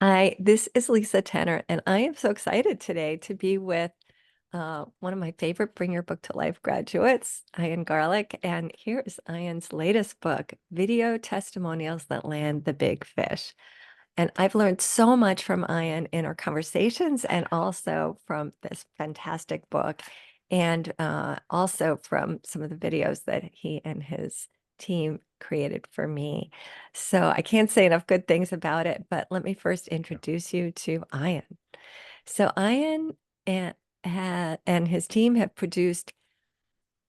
This is Lisa Tanner, and I am so excited today to be with one of my favorite Bring Your Book to Life graduates, Ian Garlic. And here's Ian's latest book, Video Testimonials That Land the Big Fish. And I've learned so much from Ian in our conversations and also from this fantastic book, and also from some of the videos that he and his team created for me. So I can't say enough good things about it, but let me first introduce you to Ian. So Ian and his team have produced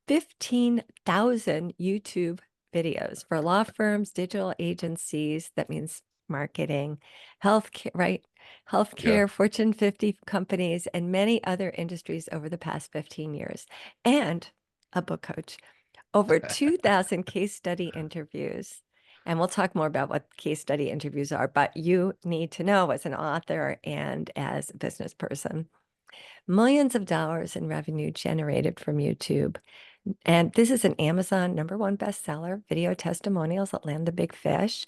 15,000 YouTube videos for law firms, digital agencies. That means marketing, healthcare, right? Yeah. Healthcare, Fortune 50 companies, and many other industries over the past 15 years. And a book coach, over 2,000 case study interviews. And we'll talk more about what case study interviews are, but you need to know as an author and as a business person. Millions of dollars in revenue generated from YouTube. And this is an Amazon #1 bestseller, Video Testimonials That Land the Big Fish.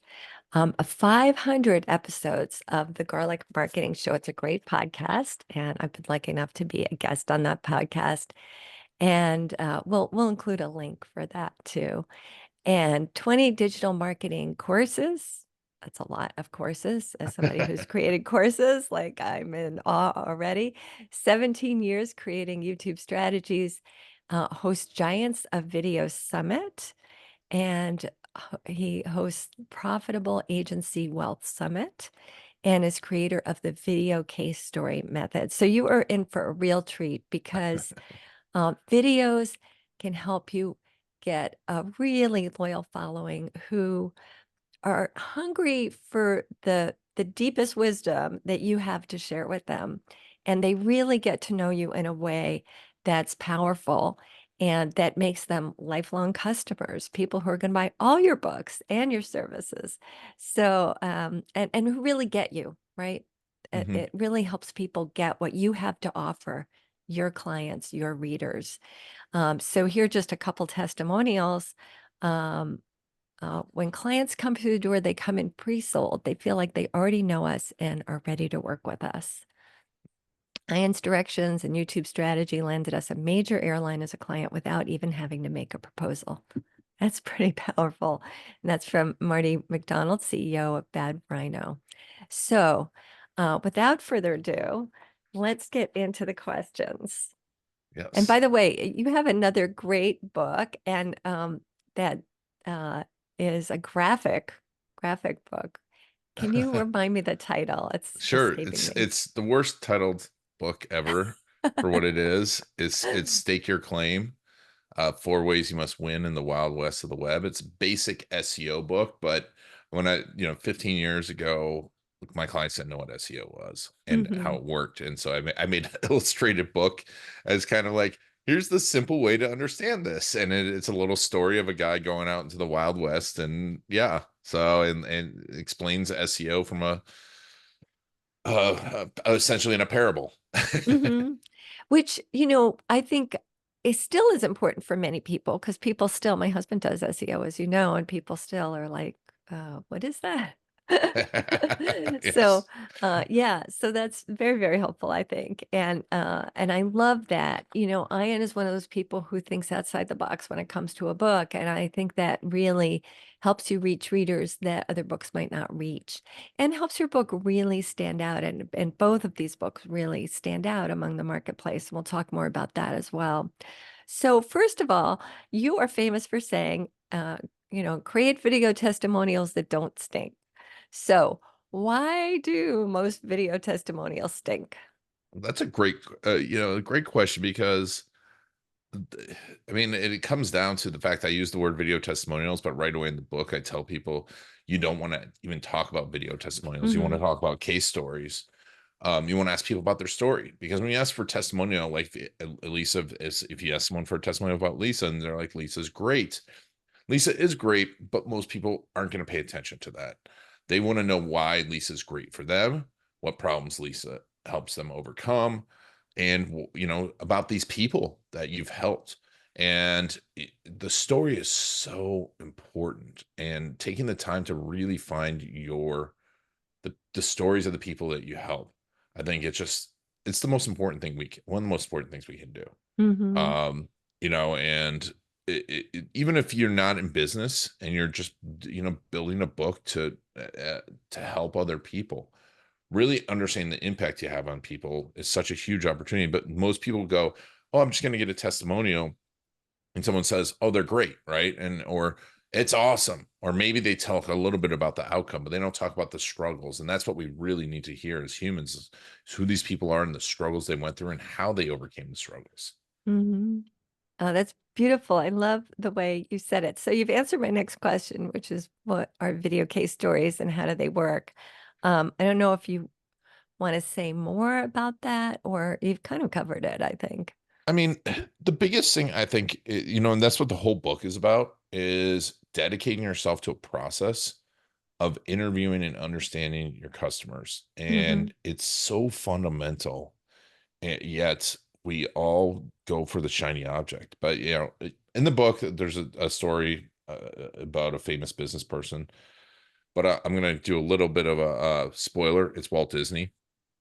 500 episodes of the Garlic Marketing Show. It's a great podcast, and I've been lucky enough to be a guest on that podcast. And we'll include a link for that too. And 20 digital marketing courses. That's a lot of courses. As somebody who's created courses, like I'm in awe already. 17 years creating YouTube strategies, hosts Giants of Video Summit, and he hosts Profitable Agency Wealth Summit, and is creator of the video case story method. So you are in for a real treat because videos can help you get a really loyal following who are hungry for the deepest wisdom that you have to share with them. And they really get to know you in a way that's powerful and that makes them lifelong customers, people who are going to buy all your books and your services. So, and who really get you, right? hmm It really helps people get what you have to offer your clients, your readers. So here are just a couple testimonials. Um, when clients come through the door, they come in pre-sold. They feel like they already know us and are ready to work with us. Ian's directions and YouTube strategy landed us a major airline as a client without even having to make a proposal. That's pretty powerful. And that's from Marty McDonald, CEO of Bad Rhino. So without further ado, let's get into the questions. And Yes. by the way, you have another great book, and that uh, is a graphic book. Can you remind me the title? It's Sure. escaping me. It's the worst titled book ever for what it is. It's Stake Your Claim. 4 ways you must win in the wild west of the web. It's a basic SEO book, but when 15 years ago, my clients didn't know what SEO was and how Hmm. it worked. And so I made an illustrated book as kind of like, here's the simple way to understand this. And it's a little story of a guy going out into the Wild West. And yeah, so, and it explains SEO from essentially in a parable. Hmm. Which, I think it still is important for many people because people still, my husband does SEO, as you know, and people still are like, what is that? So, Yes. yeah, so that's very, very helpful, I think. And I love that. Ian is one of those people who thinks outside the box when it comes to a book. And I think that really helps you reach readers that other books might not reach and helps your book really stand out. And both of these books really stand out among the marketplace. And we'll talk more about that as well. So, first of all, you are famous for saying, create video testimonials that don't stink. So, why do most video testimonials stink? That's a a great question because I mean, it comes down to the fact I use the word video testimonials, but right away in the book, I tell people you don't want to even talk about video testimonials. You want to Hmm. talk about case stories. You want to ask people about their story because when you ask for testimonial, like Lisa, if you ask someone for a testimonial about Lisa and they're like, Lisa's great. Lisa is great, but most people aren't going to pay attention to that. They want to know why Lisa's great for them, what problems Lisa helps them overcome, and about these people that you've helped. And the story is so important, and taking the time to really find your the stories of the people that you help. I think it's the most important thing one of the most important things we can do. Mhm. Um, and even if you're not in business and you're just, building a book to help other people, really understanding the impact you have on people is such a huge opportunity. But most people go, "Oh, I'm just going to get a testimonial," and someone says, "Oh, they're great," right? Or "It's awesome," or maybe they talk a little bit about the outcome, but they don't talk about the struggles. And that's what we really need to hear as humans is who these people are and the struggles they went through and how they overcame the struggles. Mhm. Oh, that's beautiful. I love the way you said it. So you've answered my next question, which is what are video case stories and how do they work? I don't know if you want to say more about that or you've kind of covered it, I think. I mean, the biggest thing I think, and that's what the whole book is about, is dedicating yourself to a process of interviewing and understanding your customers. Mhm. And it's so fundamental, yet we all go for the shiny object. But, in the book, there's a story about a famous business person, but I'm going to do a little bit of a spoiler. It's Walt Disney.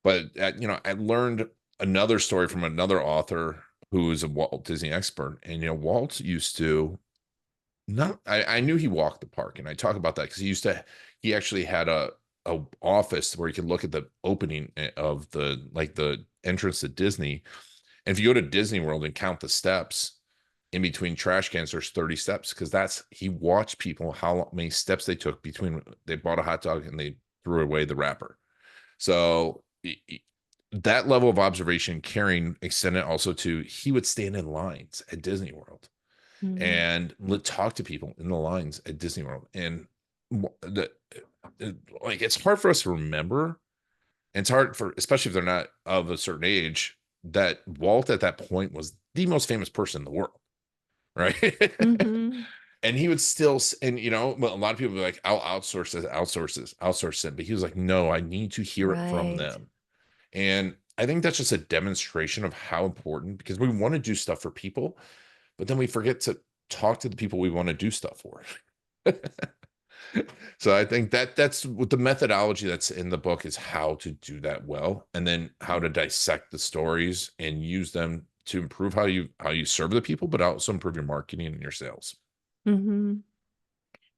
But, I learned another story from another author who is a Walt Disney expert. And, Walt used to not, I knew he walked the park. And I talk about that because he actually had a office where you could look at the opening of the entrance to Disney. And if you go to Disney World and count the steps in between trash cans, there's 30 steps because he watched people many steps they took between they bought a hot dog and they threw away the wrapper. So that level of observation carrying extended also to he would stand in lines at Disney World Mhm. and talk to people in the lines at Disney World. And the, like it's hard for us to remember. And it's hard for, especially if they're not of a certain age, that Walt at that point was the most famous person in the world, right? Mhm. And he would still, and well, a lot of people be like, "I'll outsource it," but he was like, "No, I need to hear it from Right. them." And I think that's just a demonstration of how important, because we want to do stuff for people, but then we forget to talk to the people we want to do stuff for. So I think that's what the methodology that's in the book is, how to do that well, and then how to dissect the stories and use them to improve how you serve the people, but also improve your marketing and your sales. Mhm.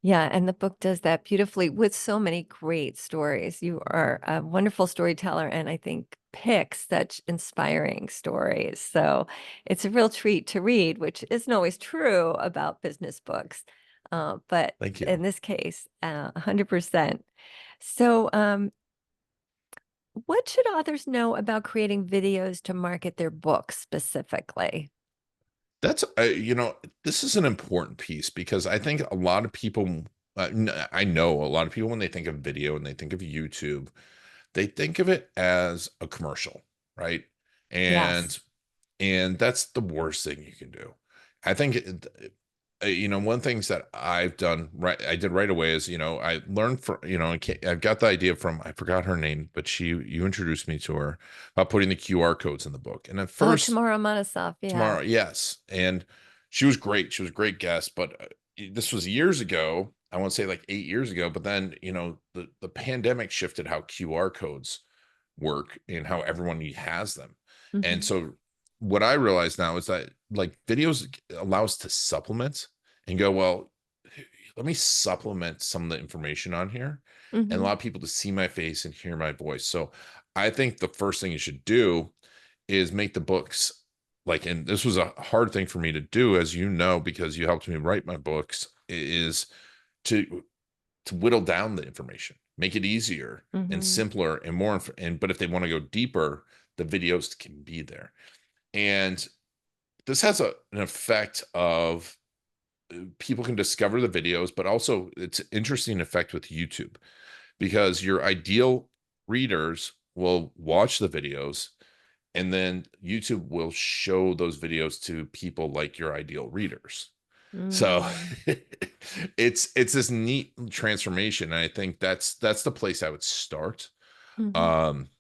Yeah, and the book does that beautifully with so many great stories. You are a wonderful storyteller, and I think pick such inspiring stories. So it's a real treat to read, which isn't always true about business books. But Thank in you. this case, 100%. So, what should authors know about creating videos to market their books specifically? That's this is an important piece because I think a lot of people, I know a lot of people when they think of video and they think of YouTube, they think of it as a commercial, right? Yes. And that's the worst thing you can do. I think one of the things that I did right away is, I learned from, I got the idea from, I forgot her name, but you introduced me to her about putting the QR codes in the book. And at Oh, first, Tomorrow Monosoft. Yeah. tomorrow, yes. And she was great. She was a great guest, but this was years ago. I want to say like 8 years ago, but then, the pandemic shifted how QR codes work and how everyone has them. And Hmm. so what I realize now is that like videos allow us to supplement and go, well, let me supplement some of the information on here and Hmm. allow people to see my face and hear my voice. So I think the first thing you should do is make the books like, and this was a hard thing for me to do, as you know, because you helped me write my books, is to whittle down the information, make it easier and Hmm. simpler and more but if they want to go deeper, the videos can be there. And this has an effect of people can discover the videos, but also it's an interesting effect with YouTube because your ideal readers will watch the videos and then YouTube will show those videos to people like your ideal readers. So Mm. it's this neat transformation. And I think that's the place I would start. Mhm, Um,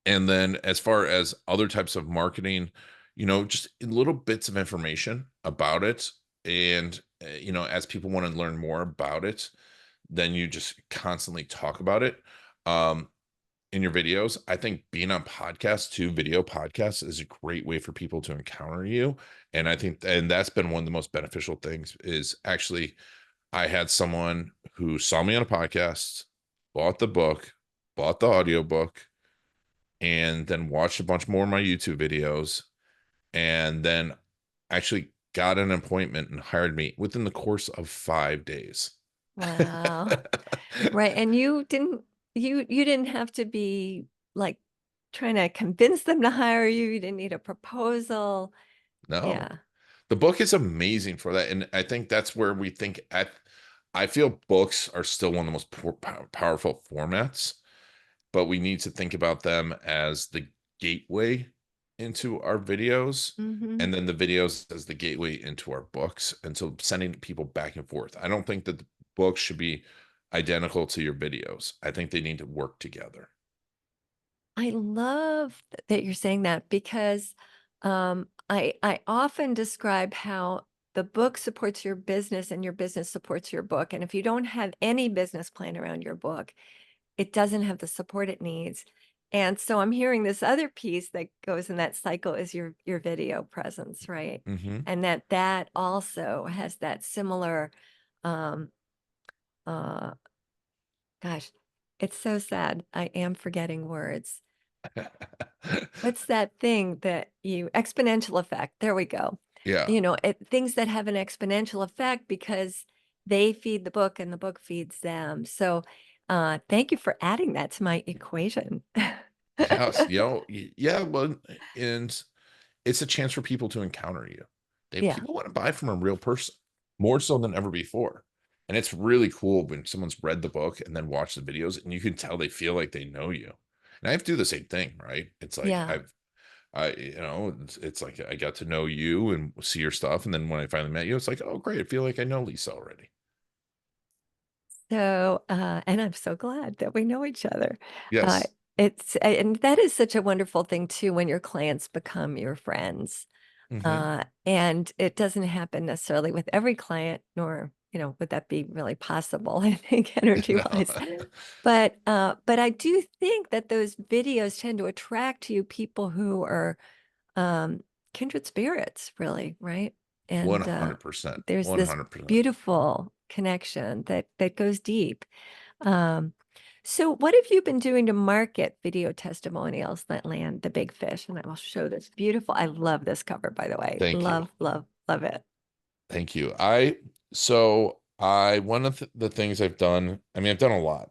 and then as far as other types of marketing, just little bits of information about it. And, as people want to learn more about it, then you just constantly talk about it. um, in your videos. I think being on podcasts too, video podcasts is a great way for people to encounter you. And I think, and that's been one of the most beneficial things is actually, I had someone who saw me on a podcast, bought the book, bought the audiobook, and then watched a bunch more of my YouTube videos, and then actually got an appointment and hired me within the course of 5 days. Wow. Right. And you didn't have to be like trying to convince them to hire you. You didn't need a proposal. No, Yeah. the book is amazing for that, and I think that's where we think I feel books are still one of the most powerful formats, but we need to think about them as the gateway into our videos, Hmm. and then the videos as the gateway into our books, and so sending people back and forth. I don't think that the books should be identical to your videos. I think they need to work together. I love that you're saying that because I often describe how the book supports your business and your business supports your book. And if you don't have any business plan around your book, it doesn't have the support it needs. And so I'm hearing this other piece that goes in that cycle is your video presence, right? Hmm. And that also has that similar um uh gosh, it's so sad. I am forgetting words. What's that thing that you exponential effect, there we go. Yeah. You know, things that have an exponential effect because they feed the book and the book feeds them. So, thank you for adding that to my equation. Yes. Yeah. Well, and it's a chance for people to encounter you. Yeah, People want to buy from a real person more so than ever before. And it's really cool when someone's read the book and then watched the videos and you can tell they feel like they know you. And I have to do the same thing, right? It's like yeah. it's like I got to know you and see your stuff. And then when I finally met you, it's like, oh, great. I feel like I know Lisa already. So, and I'm so glad that we know each other. Uh, Yes. and that is such a wonderful thing too when your clients become your friends. Hmm. And it doesn't happen necessarily with every client, nor, would that be really possible, I think, energy-wise. No. But I do think that those videos tend to attract to you people who are um, kindred spirits, really, right? And 100%. there's this 100%. beautiful connection that goes deep. Um, so what have you been doing to market video testimonials that land the big fish? And I will show this beautiful. I love this cover, by the way. Thank you. Love, love, love it. Thank you. One of the things I've done, I mean, I've done a lot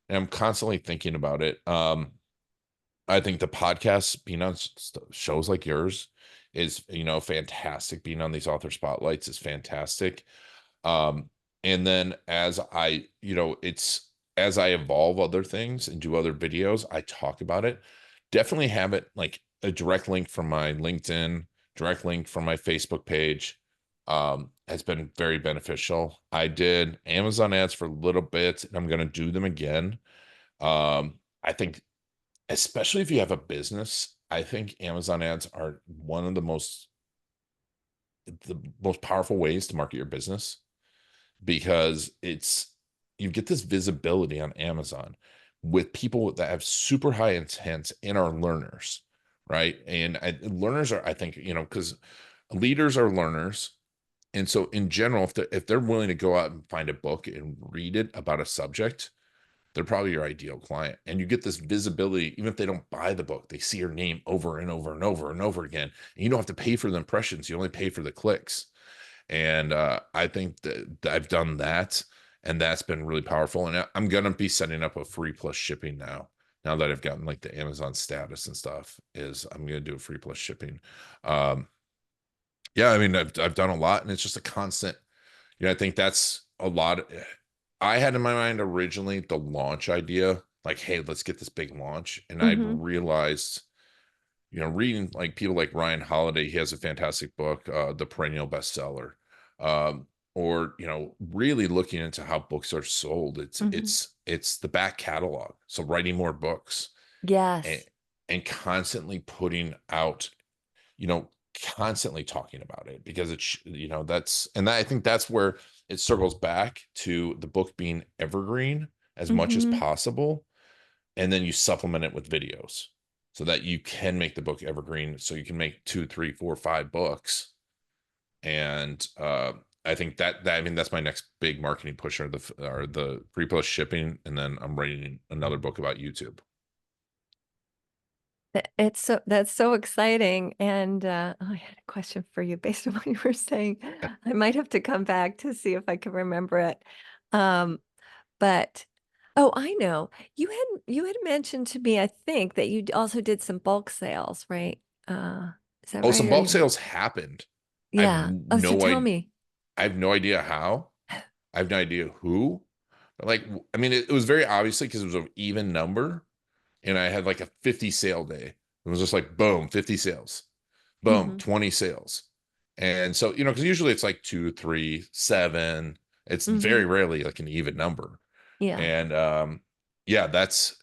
and I'm constantly thinking about it. I think the podcast being on shows like yours is, fantastic. Being on these author spotlights is fantastic. Um, and then as I evolve other things and do other videos, I talk about it. Definitely have it like a direct link from my LinkedIn, direct link from my Facebook page. Has been very beneficial. I did Amazon ads for a little bit, and I'm going to do them again. I think, especially if you have a business, I think Amazon ads are one of the most powerful ways to market your business because you get this visibility on Amazon with people that have super high intent and are learners, right? And learners are, I think, because leaders are learners. And so in general, if they're willing to go out and find a book and read it about a subject, they're probably your ideal client. And you get this visibility, even if they don't buy the book, they see your name over and over and over and over again. And you don't have to pay for the impressions, you only pay for the clicks. And I think that I've done that, and that's been really powerful. And I'm gonna be setting up a free plus shipping now. Now that I've gotten like the Amazon status and stuff, is I'm gonna do a free plus shipping. Um, yeah, I mean, I've done a lot, and it's just a constant. I think that's a lot. I had in my mind originally the launch idea, like, hey, let's get this big launch, and I Hmm. realized reading like people like Ryan Holiday, he has a fantastic book, The Perennial Bestseller. Or, really looking into how books are sold. It's Hmm. it's it's the back catalog. So writing more books and Yes. and constantly putting out, you know, constantly talking about it because I think that's where it circles back to the book being evergreen as much as Hmm. possible. and then you supplement it with videos so that you can make the book evergreen. So you can make 2, 3, 4, 5 books. And I think I mean, that's my next big marketing push, are the pre-post shipping. And then I'm writing another book about YouTube. That's so exciting. And oh, I had a question for you based on what you were saying. I might have to come back to see if I can remember it. Um, but oh, I know. You had mentioned to me, I think, that you also did some bulk sales, right? Is that Oh, right? some Or bulk you, sales happened. I have yeah. Oh, so no tell idea. me. I have no idea how. I have no idea who. But like, I mean, it was very obviously because it was an even number, and I had like a 50 sale day. It was just like boom, 50 sales, boom, Hmm. 20 sales. And so, because usually it's like 2, 3, 7. It's Hmm. very rarely like an even number. Yeah. And yeah, that's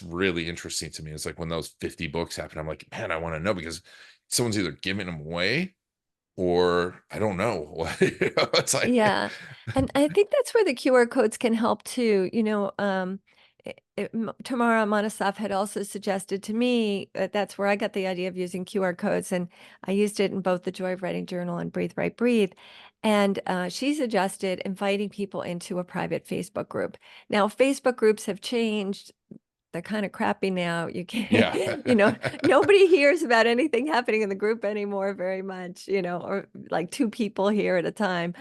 really interesting to me. It's like when those 50 books happen, I'm like, man, I want to know, because someone's either giving them away or I don't know. It's like, Yeah. And I think that's where the QR codes can help too. Tamara Monosov had also suggested to me that that's where I got the idea of using QR codes. And I used it in both the Joy of Writing Journal and Breathe, Write, Breathe. And she suggested inviting people into a private Facebook group. Now, Facebook groups have changed. They're kind of crappy now. You can't, yeah. nobody hears about anything happening in the group anymore very much, or like two people here at a time.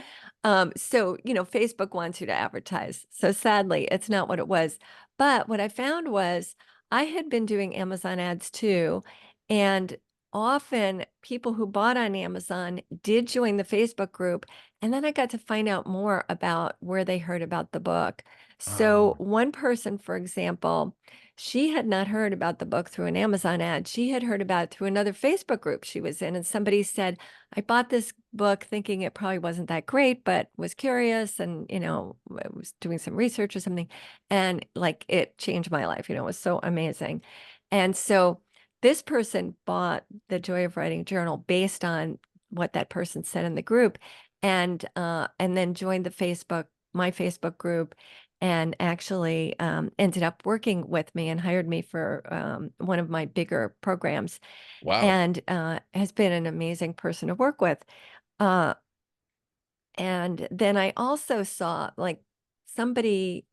So, Facebook wants you to advertise. So sadly, it's not what it was. But what I found was I had been doing Amazon ads too. And often people who bought on Amazon did join the Facebook group. And then I got to find out more about where they heard about the book. So Oh, one person, for example, she had not heard about the book through an Amazon ad. She had heard about it through another Facebook group she was in. And somebody said, I bought this book thinking it probably wasn't that great, but was curious and, was doing some research or something. And like it changed my life, it was so amazing. And so this person bought the Joy of Writing journal based on what that person said in the group, and then joined my Facebook group, and actually ended up working with me and hired me for one of my bigger programs, wow. and has been an amazing person to work with. Uh, and then I also saw like somebody,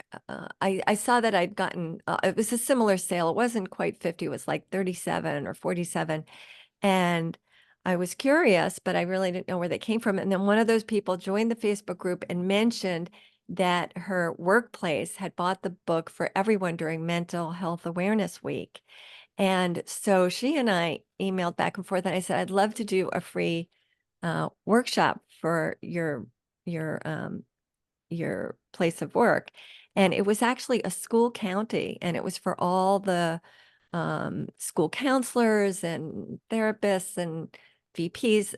I saw that I'd gotten, it was a similar sale. It wasn't quite 50, it was like 37 or 47. And I was curious, but I really didn't know where they came from. And then one of those people joined the Facebook group and mentioned that her workplace had bought the book for everyone during Mental Health Awareness Week. And so she and I emailed back and forth, and I said, I'd love to do a free workshop for your um, your place of work. And it was actually a school county, and it was for all the school counselors and therapists and VPs,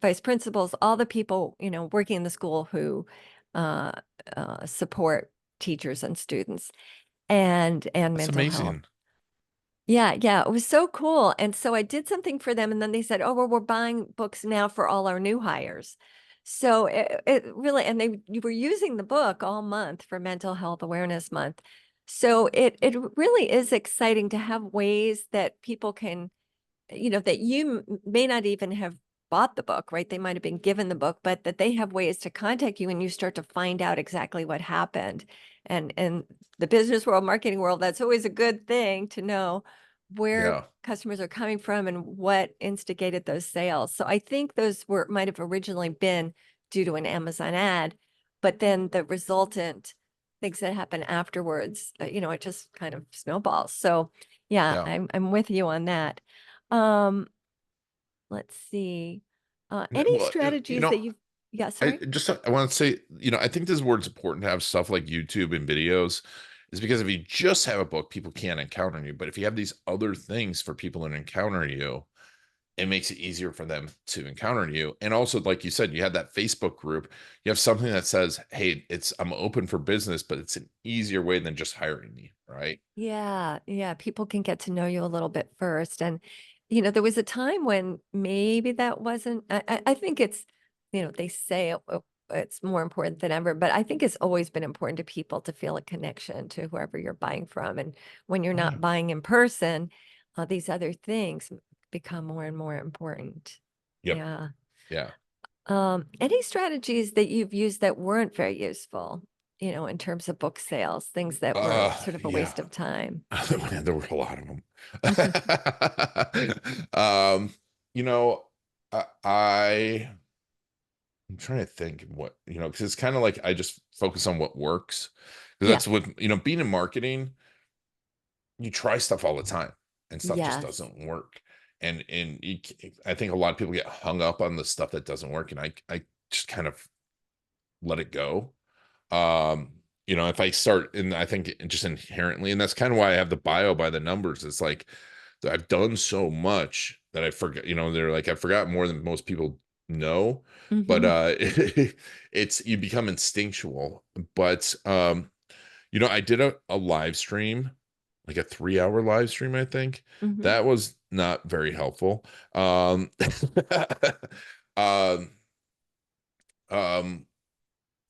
vice principals, all the people, working in the school who uh, support teachers and students and That's mental health. amazing. Yeah, yeah, it was so cool. And so I did something for them, and then they said, "Oh, well, we're buying books now for all our new hires." So it really, and you were using the book all month for Mental Health Awareness Month. So it really is exciting to have ways that people can, that you may not even have bought the book, right? They might have been given the book, but that they have ways to contact you, and you start to find out exactly what happened. And the business world, marketing world, that's always a good thing to know where Yeah. customers are coming from and what instigated those sales. So I think those might have originally been due to an Amazon ad, but then the resultant things that happen afterwards, it just kind of snowballs. So yeah, Yeah. I'm with you on that. Um, let's see. Any Well, strategies that you've, yeah, sorry. I want to say, I think this is where it's important to have stuff like YouTube and videos, is because if you just have a book, people can't encounter you. But if you have these other things for people to encounter you, it makes it easier for them to encounter you. And also, like you said, you had that Facebook group. You have something that says, "Hey, I'm open for business, but it's an easier way than just hiring me." Right? Yeah, yeah, people can get to know you a little bit first. And, there was a time when maybe that wasn't, I think it's, they say it's more important than ever. But I think it's always been important to people to feel a connection to whoever you're buying from. And when you're Oh yeah. not buying in person, these other things become more and more important. Yep. Yeah. Yeah. Any strategies that you've used that weren't very useful, in terms of book sales, things that were sort of a Yeah. waste of time? Man, there were a lot of Mhm. them. You know, I'm trying to think of what, because it's kind of like I just focus on what works. Because Yeah. that's what, being in marketing, you try stuff all the time and stuff just Yes. doesn't work. And I think a lot of people get hung up on the stuff that doesn't work. And I just kind of let it go. um if I start, and I think just inherently, and that's kind of why I have the bio by the numbers. It's like I've done so much that I forget, they're like, I forgot more than most people know. But Hmm. it's, you become instinctual. But I did a live stream, like a 3-hour live stream, I think. Hmm. That was not very helpful. um um um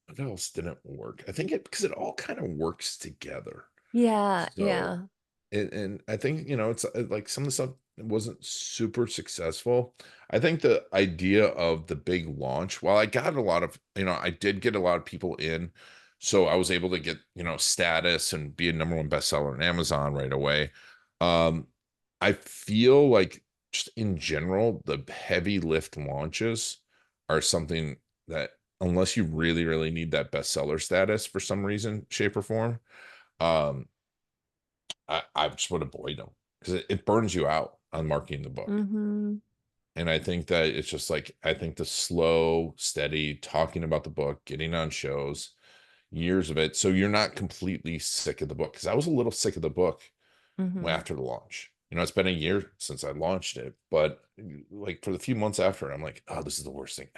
what else didn't work? I think it, because it all kind of works together. Yeah. So, Yeah. and I think, it's like some of the stuff wasn't super successful. I think the idea of the big launch, while I got a lot of, I did get a lot of people in, so I was able to get, status and be a #1 bestseller on Amazon right away. Um, I feel like, just in general, the heavy lift launches are something that, unless you really, really need that bestseller status for some reason, shape, or form, um, I just would avoid them, because it burns you out on marketing the book. Hmm. And I think that it's just like, I think the slow, steady talking about the book, getting on shows, years of it, so you're not completely sick of the book. Because I was a little sick of the book Hmm. after the launch. It's been a year since I launched it, but like for the few months after, I'm like, oh, this is the worst thing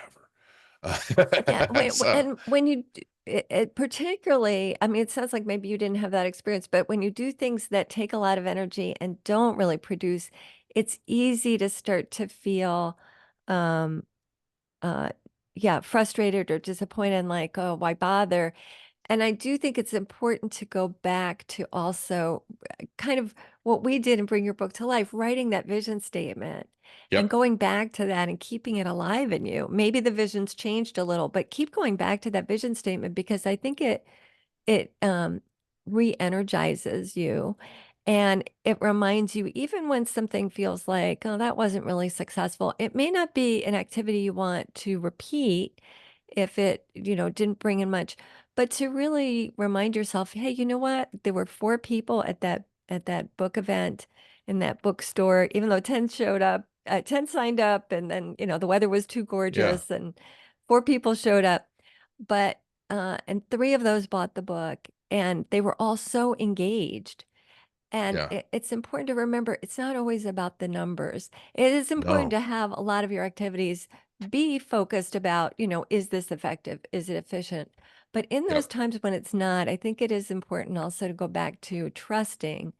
Yeah. ever. So And when you particularly, I mean, it sounds like maybe you didn't have that experience, but when you do things that take a lot of energy and don't really produce, it's easy to start to feel, um, uh, yeah, frustrated or disappointed and like, oh, why bother? And I do think it's important to go back to also kind of what we did and bring your book to life, writing that vision statement and yep. going back to that and keeping it alive in you. Maybe the vision's changed a little, but keep going back to that vision statement because I think it re-energizes you, and it reminds you, even when something feels like, oh, that wasn't really successful, it may not be an activity you want to repeat if it, didn't bring in much, but to really remind yourself, hey, you know what? There were 4 people at that book event in that bookstore, even though 10 showed up, 10 signed up, and then, the weather was too Yeah. gorgeous and 4 people showed up. But and 3 of those bought the book, and they were all so engaged. And Yeah. it's important to remember it's not always about the numbers. It is important No. to have a lot of your activities be focused about, is this effective? Is it efficient? But in those Yep. times when it's not, I think it is important also to go back to trusting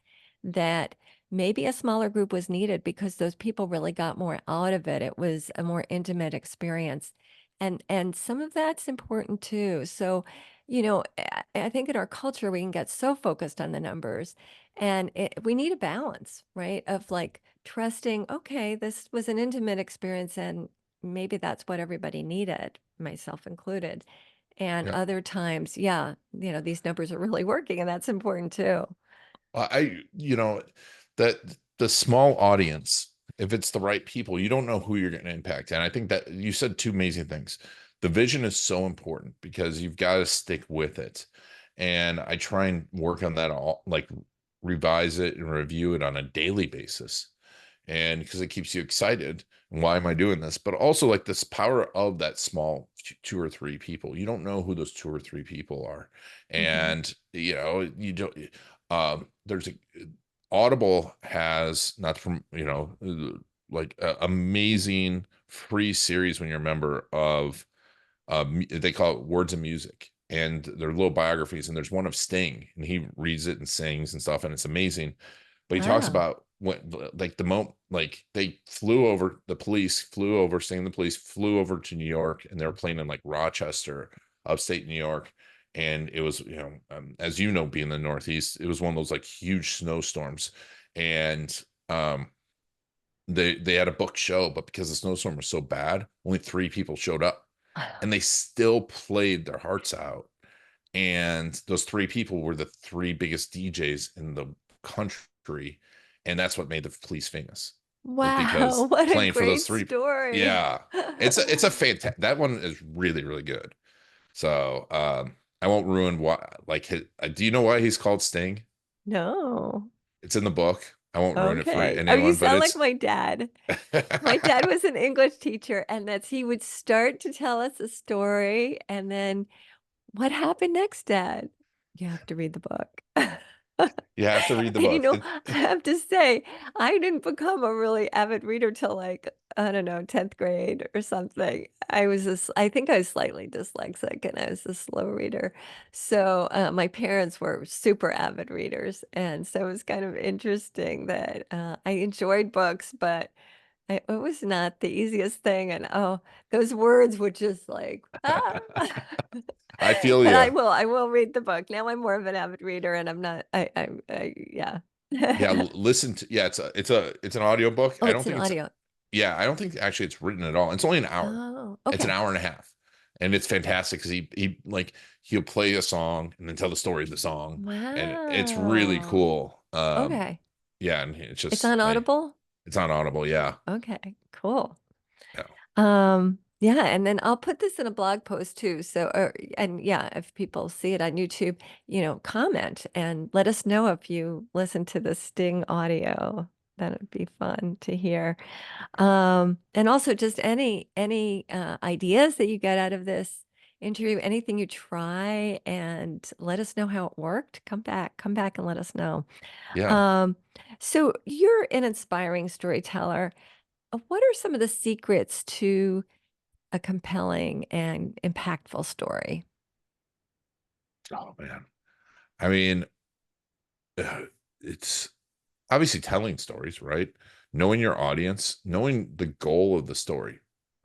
that maybe a smaller group was needed because those people really got more out of it. It was a more intimate experience. And some of that's important too. So, I think in our culture we can get so focused on the numbers, and we need a balance, right? Of like trusting, okay, this was an intimate experience and maybe that's what everybody needed, myself included. And Yeah. other times, yeah, these numbers are really working and that's important too. That the small audience, if it's the right people, you don't know who you're going to impact. And I think that you said two amazing things. The vision is so important because you've got to stick with it. And I try and work on that, all like revise it and review it on a daily basis. And because it keeps you excited. And why am I doing this? But also, like, this power of that small 2 or 3 people. You don't know who those 2 or 3 people are. Hmm. And, you don't, there's a, Audible has, not from, like amazing free series when you're a member of, they call it Words of Music, and they're little biographies. And there's one of Sting, and he reads it and sings and stuff, and it's amazing. But he talks Wow. about when like the moment like they flew over, the police flew over, saying the police flew over to New York, and they were playing in like Rochester, upstate New York. And it was, as you know, being in the Northeast, it was one of those like huge snowstorms. And they had a booked show, but because the snowstorm was so bad, only three people showed up, and they still played their hearts out. And those three people were the three biggest DJs in the country, and that's what made the police famous, is Wow, because what a playing for those great three. story. Yeah, it's a fantastic, that one is really really good. So I won't ruin why, like do you know why he's called Sting? No. It's in the book. I won't ruin it for Okay. Oh, you anyone, but sound like it's my dad. My dad was an English teacher, and that's he would start to tell us a story, and then what happened next, Dad? You have to read the book. you have to read the And book. I have to say, I didn't become a really avid reader till like, I don't know, 10th grade or something. I think I was slightly dyslexic and I was a slow reader. So my parents were super avid readers. And so it was kind of interesting that I enjoyed books, but it was not the easiest thing. And oh, those words would just like, ah. I feel But you. I will read the book. Now I'm more of an avid reader and I'm not, yeah. Yeah, listen to, yeah, it's an audiobook. Oh, I it's don't an think it's, audio. yeah, I don't think actually it's written at all. It's only an hour. Oh, It's an okay. hour and a half. And it's fantastic because he like he'll play a song and then tell the story of the song. And it's really Wow. cool. Okay. Yeah, and it's It's just on like Audible? it's on Audible, yeah. Okay, cool. Yeah. Yeah, and then I'll put this in a blog post too. So, and yeah, if people see it on YouTube, comment and let us know if you listen to the Sting audio. That would be fun to hear. And also just any ideas that you get out of this interview, anything you try, and let us know how it worked. Come back and let us know. Yeah. Um, so you're an inspiring storyteller. What are some of the secrets to a compelling and impactful story? Oh man. I mean, it's obviously telling stories, right? Knowing your audience, knowing the goal of the story,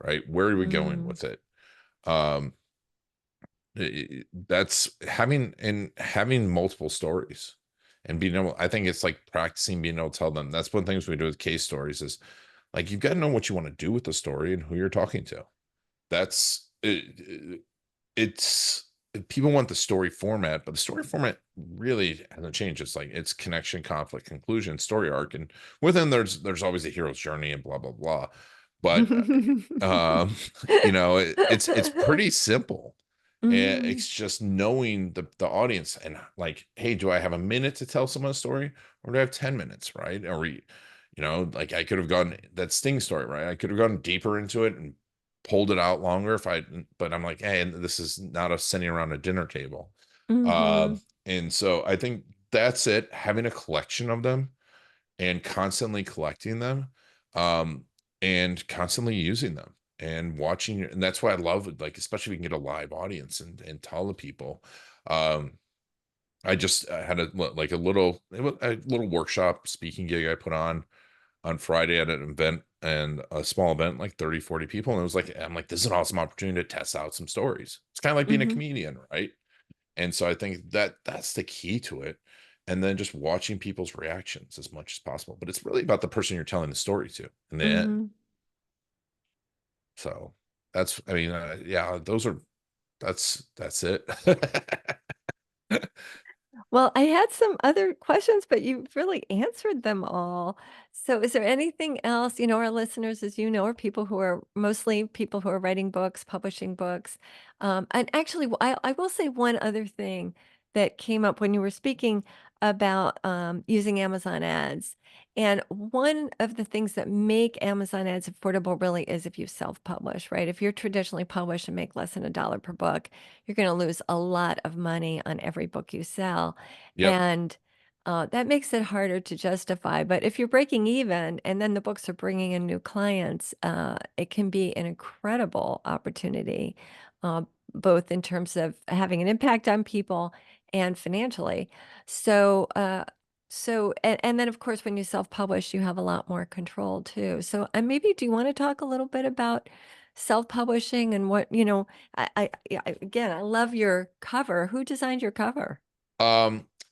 right? Where are we going Mm, with it? Um, that's having multiple stories and being able, I think it's like practicing being able to tell them. That's one of the things we do with case stories is like you've got to know what you want to do with the story and who you're talking to. That's it's people want the story format, but the story format really hasn't changed. It's like it's connection, conflict, conclusion, story arc, and within there's always a hero's journey and blah blah blah. But it's pretty simple. mm, It's just knowing the audience and like, hey, do I have a minute to tell someone a story, or do I have 10 minutes, right? Or like I could have gone that Sting story, right? I could have gone deeper into it and pulled it out longer if I, but I'm like, hey, and this is not a sitting around a dinner table. hmm And so I think that's it, having a collection of them and constantly collecting them, um, and constantly using them and watching. And that's why I love it, like, especially if we can get a live audience and tell the people. Um, I just had like a little workshop speaking gig I put on Friday at an event, and a small event, like 30, 40 people. And it was like, I'm like, this is an awesome opportunity to test out some stories. It's kind of like being a hmm comedian, right? And so I think that's the key to it. And then just watching people's reactions as much as possible. But it's really about the person you're telling the story to in the end. hmm So I mean, yeah, that's it. Well, I had some other questions, but you've really answered them all. So, is there anything else, our listeners, as you know, are people who are mostly people who are writing books, publishing books. And actually, I will say one other thing that came up when you were speaking about using Amazon ads. And one of the things that make Amazon ads affordable really is if you self-publish, right? If you're traditionally published and make less than $1 per book, you're going to lose a lot of money on every book you sell. Yep. And that makes it harder to justify. But if you're breaking even and then the books are bringing in new clients, it can be an incredible opportunity, uh, both in terms of having an impact on people and financially. So, So, and then of course, when you self-publish, you have a lot more control too. So, maybe do you want to talk a little bit about self-publishing and what, yeah, again, I love your cover. Who designed your cover?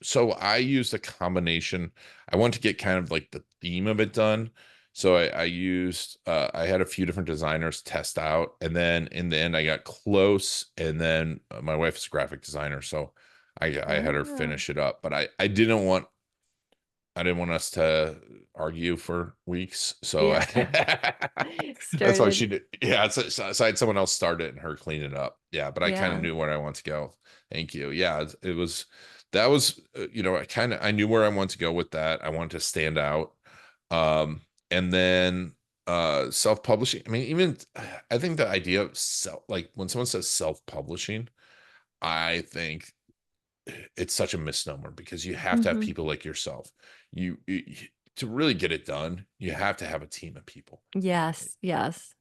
So I used a combination. I want to get kind of like the theme of it done. So I used I had a few different designers test out, and then in the end I got close, and then my wife is a graphic designer, so I had her Ah, finish it up. But I didn't want us to argue for weeks, so yeah. that's why Started. she did. Yeah, so I had someone else start it and her clean it up. Yeah, but I kind of Yeah. knew where I want to go. Thank you. Yeah, it was that was I knew where I wanted to go with that. I wanted to stand out, and then self-publishing. I mean, even I think the idea of self, like when someone says self-publishing, I think it's such a misnomer because you have to have Hmm. people like yourself. To really get it done, you have to have a team of people. Yes. Yes.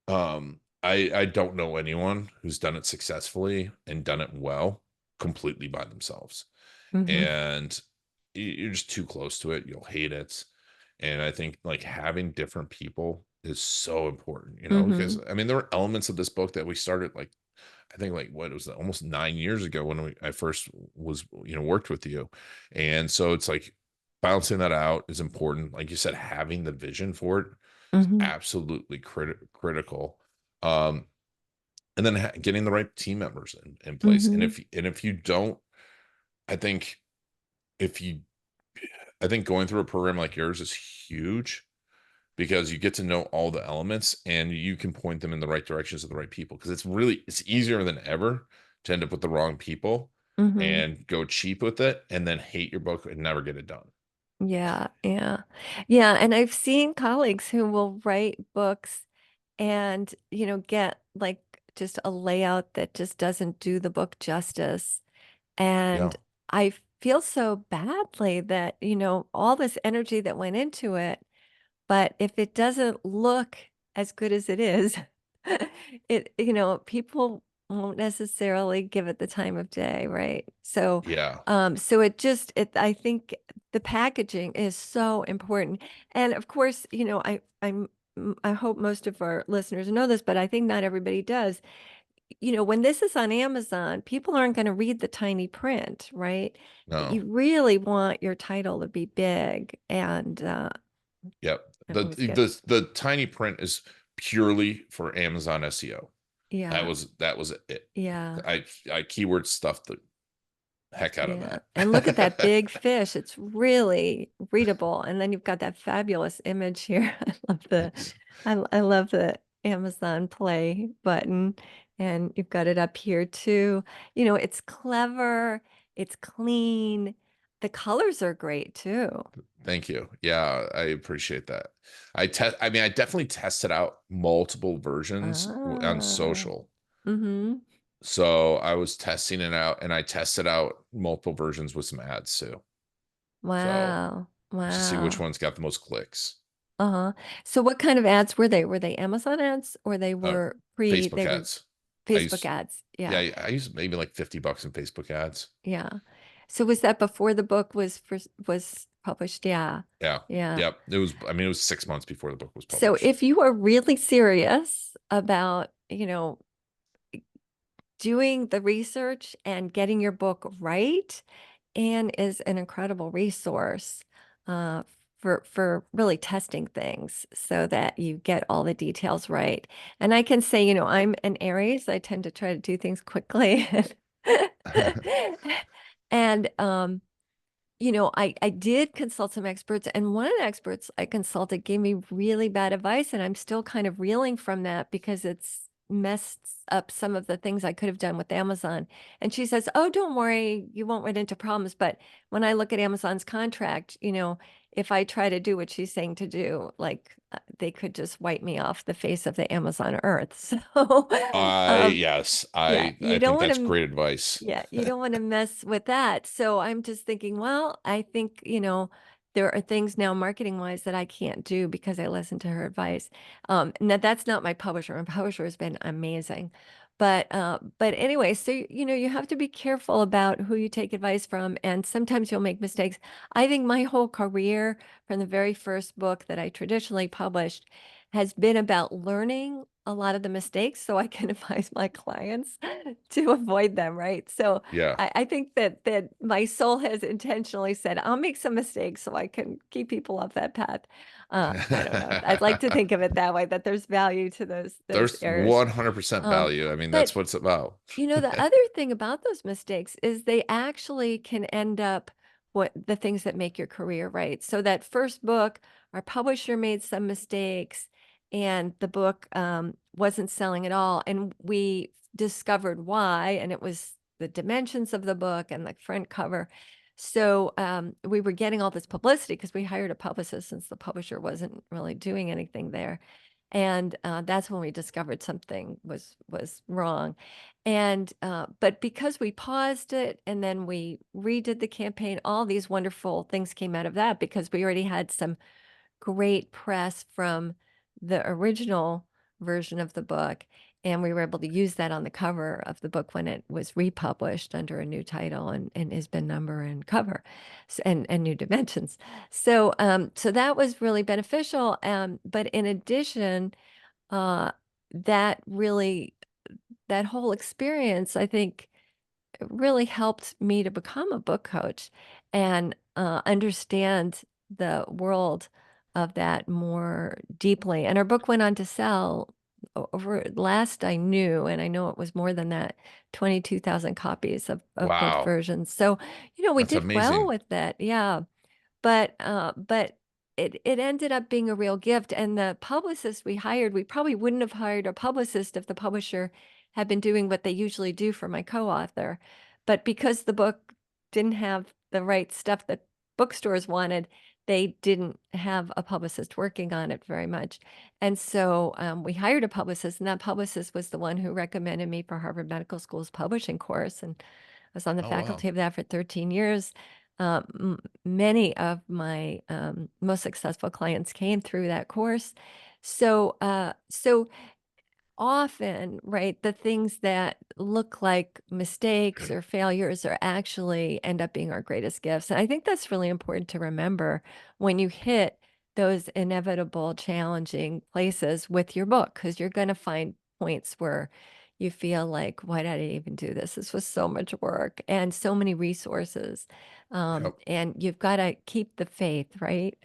I don't know anyone who's done it successfully and done it well completely by themselves. Hmm. And you're just too close to it, you'll hate it. And I think like having different people is so important, because Hmm. I mean there were elements of this book that we started like I think like what was it, almost 9 years ago when I first was worked with you, and so it's like balancing that out is important. Like you said, having the vision for it is Hmm. absolutely critical. Um, and then getting the right team members in place. And Hmm. if you don't, I think if you, I think going through a program like yours is huge because you get to know all the elements and you can point them in the right directions to the right people because it's easier than ever to end up with the wrong people Hmm. and go cheap with it and then hate your book and never get it done. Yeah. Yeah. Yeah. And I've seen colleagues who will write books and, get like just a layout that just doesn't do the book justice. Yeah, And I feel so badly that, all this energy that went into it, but if it doesn't look as good as it is, people won't necessarily give it the time of day, right? So, yeah, so I think the packaging is so important. And of course, I hope most of our listeners know this, but I think not everybody does. When this is on Amazon, people aren't going to read the tiny print, right? no, You really want your title to be big yep. and The always good. the tiny print is purely for Amazon SEO. Yeah. That was it. Yeah. I keyword stuffed the heck out of Yeah. And look at that that. big fish. It's really readable. And then you've got that fabulous image here. Thanks. I love the Amazon play button. And you've got it up here too. It's clever, it's clean. The colors are great too. Thank you. Yeah, I appreciate that. I mean, I definitely tested out multiple versions on Ah. social. Mm-hmm. So I was testing it out and I tested out multiple versions with some ads too. So Wow. to see which Wow. one's got the most clicks. Uh-huh. So what kind of ads were they? Were they Amazon ads or Uh, they Facebook were ads. I Facebook use ads? Yeah. yeah, I use maybe like 50 bucks in Facebook ads. Yeah. So was that before the book was published? Yeah. Yeah. Yeah. Yep. I mean, it was 6 months before the book was So published. if you are really serious about, doing the research and getting your book right, Anne is an incredible resource uh, for really testing things so that you get all the details right. And I can say, I'm an Aries. I tend to try to do things quickly. And I did consult some experts, and one of the experts I consulted gave me really bad advice, and I'm still kind of reeling from that because it's messed up some of the things I could have done with Amazon. And she says, "Oh, don't worry, you won't run into problems." But when I look at Amazon's contract, if I try to do what she's saying to do, like they could just wipe me off the face of the Amazon earth. So, I um, yes, yeah, I you don't think want that's to. great advice. Yeah, you don't want to mess with that. So I'm just thinking, well, I think, there are things now marketing wise that I can't do because I listened to her advice. Now that's not my publisher. My publisher has been amazing. But anyway, so you know, you have to be careful about who you take advice from, and sometimes you'll make mistakes. I think my whole career, from the very first book that I traditionally published, has been about learning a lot of the mistakes so I can advise my clients to avoid them, right? So Yeah. I think that my soul has intentionally said, I'll make some mistakes so I can keep people off that path. I don't know. I'd like to think of it that way, that there's value to those There's errors. 100% Um, value. I mean, that's but what it's about. you know, the other thing about those mistakes is they actually can end up what the things that make your career, right? So that first book, our publisher made some mistakes and the book wasn't selling at all. And we discovered why, and it was the dimensions of the book and the front cover. So we were getting all this publicity because we hired a publicist since the publisher wasn't really doing anything there. And that's when we discovered something was wrong. And but because we paused it and then we redid the campaign, all these wonderful things came out of that because we already had some great press from the original version of the book. And we were able to use that on the cover of the book when it was republished under a new title and has been number and cover and new dimensions. So that was really beneficial. But in addition, uh, that really that whole experience, I think, really helped me to become a book coach and understand the world of that more deeply. And our book went on to sell over last I knew, and I know it was more than that, 22,000 copies of both Wow. versions. So, you know, we That's did well amazing. with that. Yeah. But it ended up being a real gift, and the publicist we hired, we probably wouldn't have hired a publicist if the publisher had been doing what they usually do for my co-author. But because the book didn't have the right stuff that bookstores wanted, they didn't have a publicist working on it very much. And so we hired a publicist, and that publicist was the one who recommended me for Harvard Medical School's publishing course. And I was on the Oh, wow. faculty of that for 13 years. Many of my most successful clients came through that course. So often, right, the things that look like mistakes or failures are actually end up being our greatest gifts. And I think that's really important to remember when you hit those inevitable, challenging places with your book, because you're going to find points where you feel like, why did I even do this? This was so much work and so many resources. Yep. And you've got to keep the faith, right?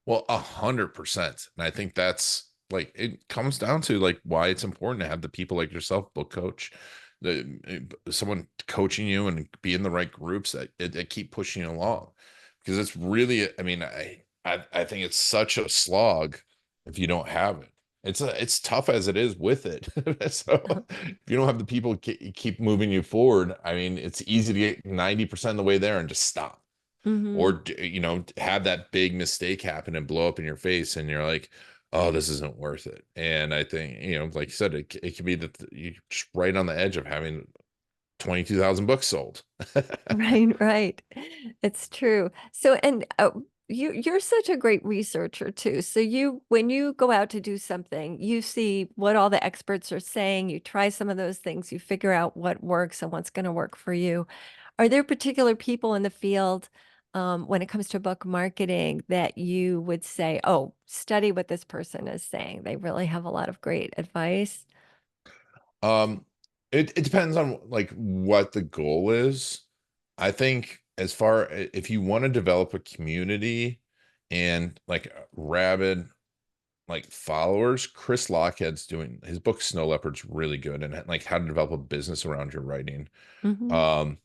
Well, 100%. And I think that's like it comes down to like why it's important to have the people like yourself, book coach, someone coaching you and be in the right groups that keep pushing you along. Because it's really, I mean, I think it's such a slog if you don't have it. It's tough as it is with it. So if you don't have the people keep moving you forward, I mean, it's easy to get 90% of the way there and just stop or Hmm. have that big mistake happen and blow up in your face and you're like, oh, this isn't worth it. And I think, like you said, it can be that you're just right on the edge of having 22,000 books sold. Right, right. It's true. So, and you're such a great researcher too. So when you go out to do something, you see what all the experts are saying, you try some of those things, you figure out what works and what's going to work for you. Are there particular people in the field, when it comes to book marketing, that you would say, oh, study what this person is saying? They really have a lot of great advice. um it depends on like what the goal is. I think as far if you want to develop a community and like rabid like followers, Chris Lockhead's doing his book Snow Leopard's really good and like how to develop a business around your writing. Hmm. um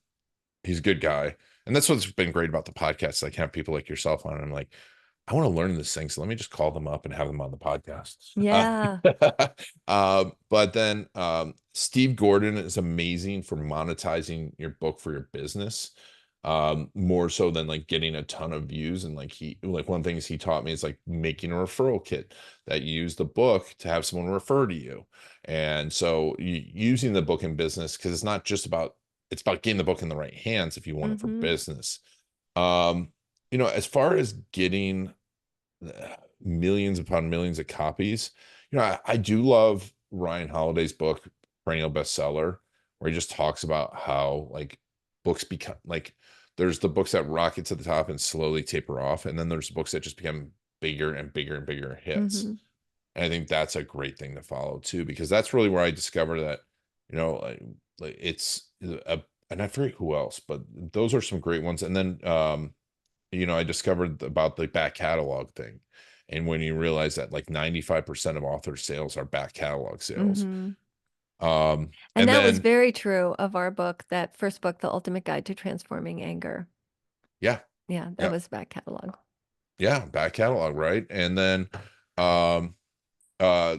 he's a good guy. And that's what's been great about the podcast. I can have people like yourself on. And I'm like, I want to learn this thing. So let me just call them up and have them on the podcast. Yeah. But then Steve Gordon is amazing for monetizing your book for your business. More so than like getting a ton of views. And like one of the things he taught me is like making a referral kit that you use the book to have someone refer to you. And so using the book in business, because it's about getting the book in the right hands if you want it for Hmm. business. Um, as far as getting millions upon millions of copies, I do love Ryan Holiday's book. perennial bestseller, where he just talks about how like books become like there's the books that rocket to the top and slowly taper off, and then there's books that just become bigger and bigger and bigger hits. Mhm. And I think that's a great thing to follow too, because that's really where I discovered that, like it's a, and I forget who else, but those are some great ones. And then, I discovered about the back catalog thing. And when you realize that like 95% of author sales are back catalog sales. Mhm. And And that was then, very true of our book, that first book, The Ultimate Guide to Transforming Anger. yeah, Yeah, that yeah, was back catalog. yeah, back catalog, right? And then, um, uh,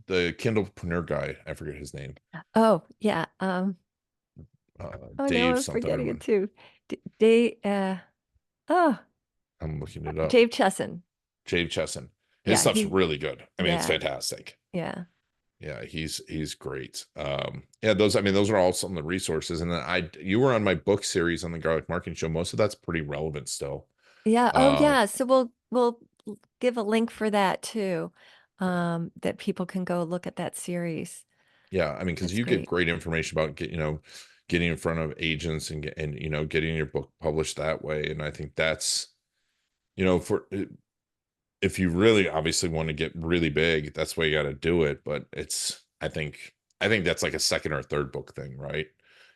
the Kindlepreneur guy, I forget his name, Oh, yeah. Oh, now Dave I'm something. forgetting it too. They, oh, I'm looking it up. Dave Chesson. Jave Chesson. His Yeah, stuff's really good. I mean, it's yeah, fantastic. yeah. Yeah, he's great. Yeah, those, I mean, those are all some of the resources. And then you were on my book series on the Garlic Marketing Show. Most of that's pretty relevant still. Yeah. Oh, Um, yeah. So we'll give a link for that too, that people can go look at that series. yeah, I mean, because That's you give great. great information about getting in front of agents and getting your book published that way. And I think that's, for if you really obviously want to get really big, that's why you got to do it. But I think that's like a second or third book thing, right?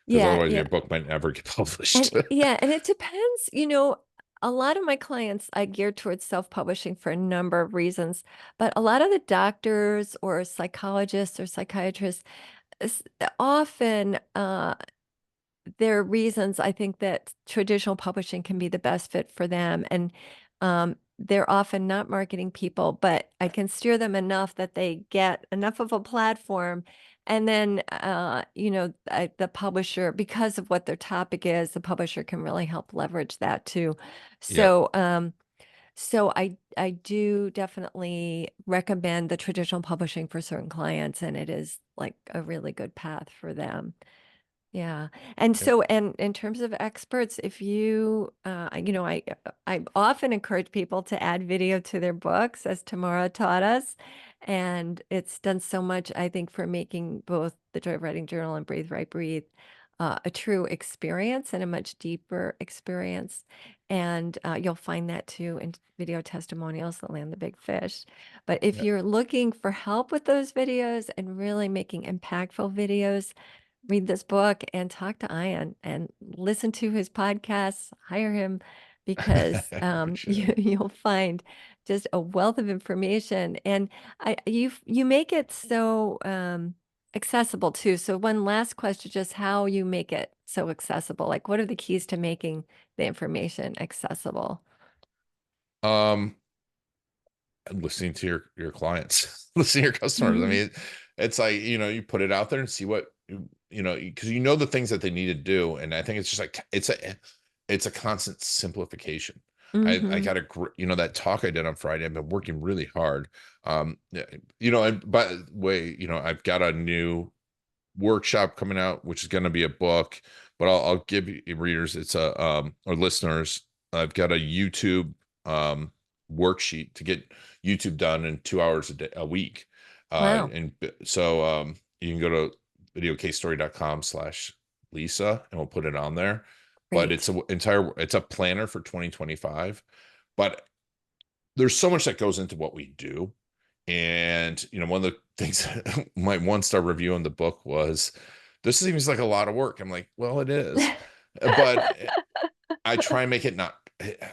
Because Yeah, otherwise yeah. your book might never get And published. yeah, and it depends, a lot of my clients I gear towards self-publishing for a number of reasons, but a lot of the doctors or psychologists or psychiatrists s- often there are reasons I think that traditional publishing can be the best fit for them. And they're often not marketing people, but I can steer them enough that they get enough of a platform. And then, the publisher, because of what their topic is, the publisher can really help leverage that too. Yeah. So I do definitely recommend the traditional publishing for certain clients, and it is like a really good path for them. Yeah. And Yeah. so, and in terms of experts, if you, I often encourage people to add video to their books, as Tamara taught us. And it's done so much, I think, for making both the Joy of Writing Journal and Breathe, Write, Breathe a true experience and a much deeper experience. And you'll find that too in video testimonials that land the big fish. But if Yeah. you're looking for help with those videos and really making impactful videos, read this book and talk to Ian and listen to his podcasts, hire him because Appreciate it. you'll find just a wealth of information. And you make it so accessible too. So one last question, just how you make it so accessible. Like what are the keys to making the information accessible? Um, Listening to your clients, listening to your customers. I Hmm. mean, it's like, you put it out there and see what because the things that they need to do. And I think it's just like it's a constant simplification. I Hmm. got that talk I did on Friday. I've been working really hard. Yeah, and by the way, I've got a new workshop coming out, which is going to be a book, but I'll give you readers, it's or listeners, I've got a YouTube um, worksheet to get YouTube done in 2 hours a week. Wow, So you can go to videocasestory.com/Lisa and we'll put it on there. But great. it's a planner for 2025. But there's so much that goes into what we do. And one of the things my one-star review on the book was, this seems like a lot of work. I'm like, well, it is. But I try and make it not,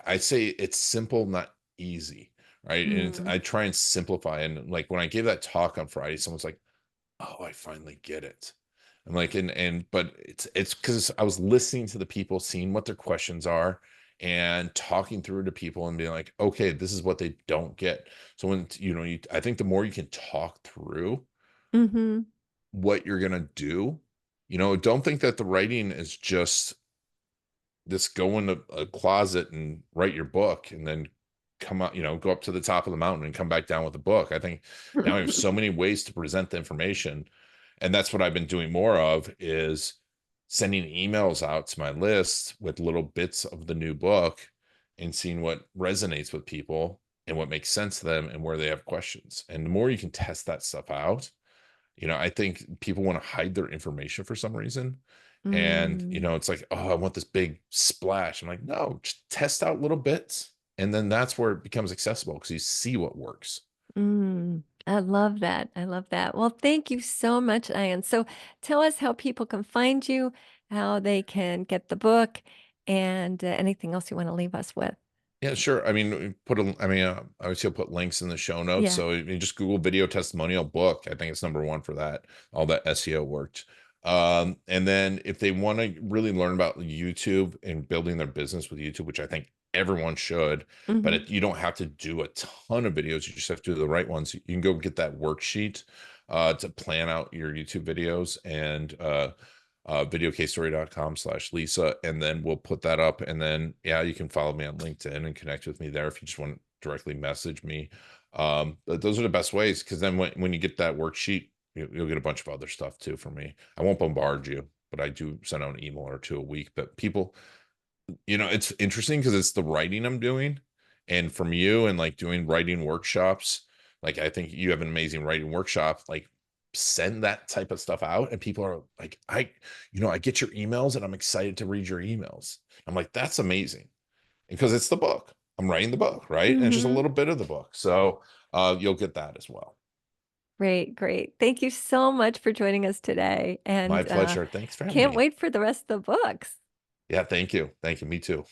I say it's simple, not easy. Right. And Mm, I try and simplify. And like when I gave that talk on Friday, someone's like, oh, I finally get it. I'm like, but it's because I was listening to the people, seeing what their questions are, and talking through to people and being like, okay, this is what they don't get. So when I think the more you can talk through hmm. what you're gonna do, don't think that the writing is just this: go in a closet and write your book and then come out, go up to the top of the mountain and come back down with a book. I think now we have so many ways to present the information. And that's what I've been doing more of, is sending emails out to my list with little bits of the new book and seeing what resonates with people and what makes sense to them and where they have questions. And the more you can test that stuff out, I think people want to hide their information for some reason. And, Mm, it's like, oh, I want this big splash. I'm like, no, just test out little bits. And then that's where it becomes accessible because you see what works. I love that. I love that. Well, thank you so much, Ian. So tell us how people can find you, how they can get the book, and anything else you want to leave us with. Yeah, sure. I mean, obviously I'll put links in the show notes. Yeah. So you just Google video testimonial book. I think it's number one for that. All that SEO worked. And then if they want to really learn about YouTube and building their business with YouTube, which I think everyone should, but Hmm. you don't have to do a ton of videos. You just have to do the right ones. You can go get that worksheet to plan out your YouTube videos and videocasestory.com/Lisa, and then we'll put that up. And then, yeah, you can follow me on LinkedIn and connect with me there if you just want to directly message me. But those are the best ways because then when you get that worksheet, you'll get a bunch of other stuff too from me. I won't bombard you, but I do send out an email or two a week. But people, it's interesting because it's the writing I'm doing. And from you and like doing writing workshops, like I think you have an amazing writing workshop. Like send that type of stuff out and people are like, I get your emails and I'm excited to read your emails. I'm like, that's amazing. Because it's the book. I'm writing the book, right? And it's just a Hmm. little bit of the book. So you'll get that as well. Great, great. Thank you so much for joining us today, My and pleasure. Thanks for having can't me. wait for the rest of the books. Yeah, thank you. Thank you. Me too.